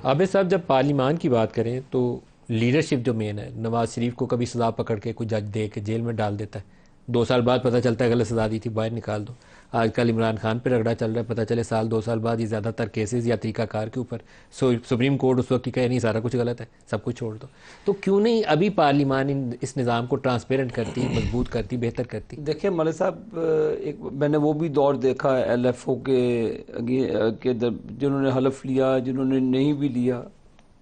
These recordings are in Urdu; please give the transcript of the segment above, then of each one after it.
عابد صاحب جب پارلیمان کی بات کریں تو لیڈرشپ جو مین ہے، نواز شریف کو کبھی سزا پکڑ کے کوئی جج دے کے جیل میں ڈال دیتا ہے، 2 سال بعد پتہ چلتا ہے غلط سزا دی تھی، باہر نکال دو۔ آج کل عمران خان پہ رگڑا چل رہا ہے، پتہ چلے 1-2 سال بعد یہ زیادہ تر کیسز یا طریقہ کار کے اوپر سپریم کورٹ اس وقت کی کہے نہیں سارا کچھ غلط ہے، سب کچھ چھوڑ دو۔ تو کیوں نہیں ابھی پارلیمان اس نظام کو ٹرانسپیرنٹ کرتی، مضبوط کرتی، بہتر کرتی؟ دیکھیں ملک صاحب، میں نے وہ بھی دور دیکھا ہے ایل ایف او کے جنہوں نے حلف لیا، جنہوں نے نہیں بھی لیا،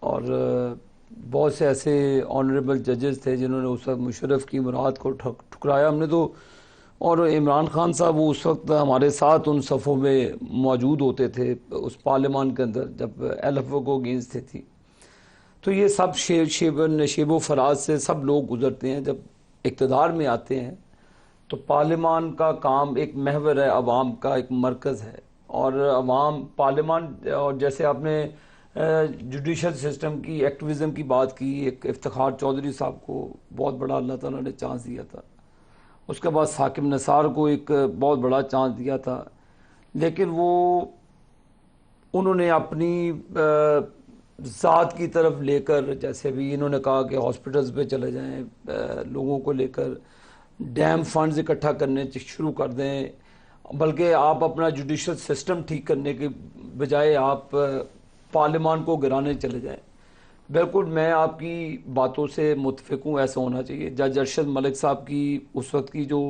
اور بہت سے ایسے آنریبل ججز تھے جنہوں نے اس وقت مشرف کی مراد کو ٹھکرایا۔ ہم نے تو، اور عمران خان صاحب وہ اس وقت ہمارے ساتھ ان صفوں میں موجود ہوتے تھے اس پارلیمان کے اندر جب ایل ایف او کو اگینسٹ تھی۔ تو یہ سب شیب و فراز سے سب لوگ گزرتے ہیں، جب اقتدار میں آتے ہیں تو پارلیمان کا کام ایک محور ہے، عوام کا ایک مرکز ہے، اور عوام پارلیمان، اور جیسے آپ نے جوڈیشل سسٹم کی ایکٹیویزم کی بات کی، ایک افتخار چودھری صاحب کو بہت بڑا اللہ تعالیٰ نے چانس دیا تھا، اس کے بعد ثاقب نثار کو ایک بہت بڑا چانس دیا تھا، لیکن وہ انہوں نے اپنی ذات کی طرف لے کر، جیسے بھی انہوں نے کہا کہ ہاسپٹلز پہ چلے جائیں، لوگوں کو لے کر ڈیم فنڈز اکٹھا کرنے شروع کر دیں، بلکہ آپ اپنا جوڈیشل سسٹم ٹھیک کرنے کے بجائے آپ پارلیمان کو گرانے چلے جائیں۔ بالکل میں آپ کی باتوں سے متفق ہوں، ایسا ہونا چاہیے۔ جج ارشد ملک صاحب کی اس وقت کی جو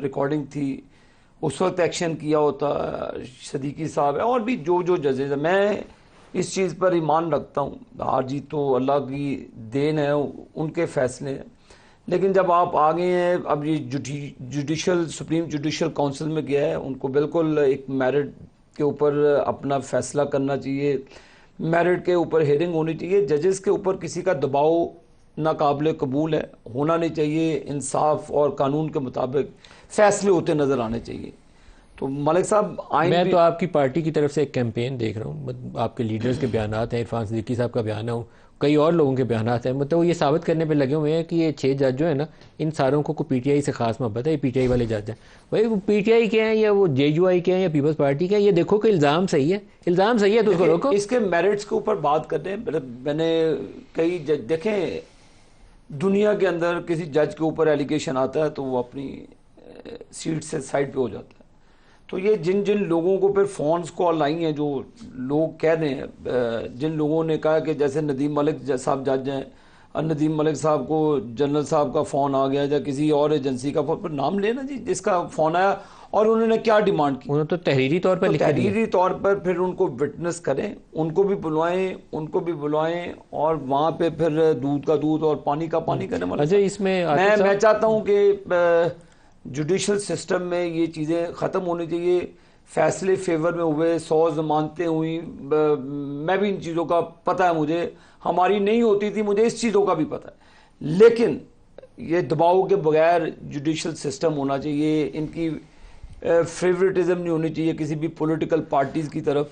ریکارڈنگ تھی، اس وقت ایکشن کیا ہوتا، صدیقی صاحب ہے اور بھی جو ججز ہیں، میں اس چیز پر ایمان رکھتا ہوں، ہار جیت تو اللہ کی دین ہے، ان کے فیصلے ہیں، لیکن جب آپ آگے ہیں، اب یہ سپریم جوڈیشل کونسل میں گیا ہے، ان کو بالکل ایک میرٹ کے اوپر اپنا فیصلہ کرنا چاہیے، میرٹ کے اوپر ہیئرنگ ہونی چاہیے، ججز کے اوپر کسی کا دباؤ ناقابل قبول ہے، ہونا نہیں چاہیے، انصاف اور قانون کے مطابق فیصلے ہوتے نظر آنے چاہیے۔ تو ملک صاحب میں تو آپ کی پارٹی کی طرف سے ایک کیمپین دیکھ رہا ہوں، آپ کے لیڈرز کے بیانات ہیں، عرفان صدیقی صاحب کا بیان ہے، کئی اور لوگوں کے بیانات ہیں، مطلب وہ یہ ثابت کرنے پہ لگے ہوئے ہیں کہ یہ 6 جج جو ہیں نا، ان ساروں کو پی ٹی آئی سے خاص محبت ہے، یہ پی ٹی آئی والے جج ہیں۔ بھائی وہ پی ٹی آئی کے ہیں یا وہ جے یو آئی کے ہیں یا پیپلز پارٹی کے ہیں، یہ دیکھو کہ الزام صحیح ہے، الزام صحیح ہے تو اس کو روکو۔ اس کے میرٹس کے اوپر بات کرنے، میں نے کئی دیکھیں، دنیا کے اندر کسی جج کے اوپر ایلیگیشن آتا ہے تو وہ اپنی سیٹ سے سائڈ پہ ہو جاتا ہے۔ تو یہ جن لوگوں کو پھر فونز کال آئی ہیں، جو لوگ کہہ رہے ہیں، جن لوگوں نے کہا کہ جیسے ندیم ملک صاحب جج ہیں، اور ندیم ملک صاحب کو جنرل صاحب کا فون آ گیا یا کسی اور ایجنسی کا فون، پر نام لینا جی جس کا فون آیا، اور انہوں نے کیا ڈیمانڈ کی، انہوں نے تو تحریری طور پر لکھ دیا، تحریری طور پر پھر ان کو وٹنس کریں، ان کو بھی بلوائیں اور وہاں پہ پھر دودھ کا دودھ اور پانی کا پانی کرنے والا۔ اچھا اس میں میں چاہتا ہوں کہ جوڈیشل سسٹم میں یہ چیزیں ختم ہونی چاہیے، فیصلے فیور میں ہوئے، 100 ضمانتیں ہوئیں، میں بھی ان چیزوں کا پتہ ہے، مجھے ہماری نہیں ہوتی تھی، مجھے اس چیزوں کا بھی پتہ ہے، لیکن یہ دباؤ کے بغیر جوڈیشل سسٹم ہونا چاہیے، ان کی فیورٹزم نہیں ہونی چاہیے کسی بھی پولیٹیکل پارٹیز کی طرف۔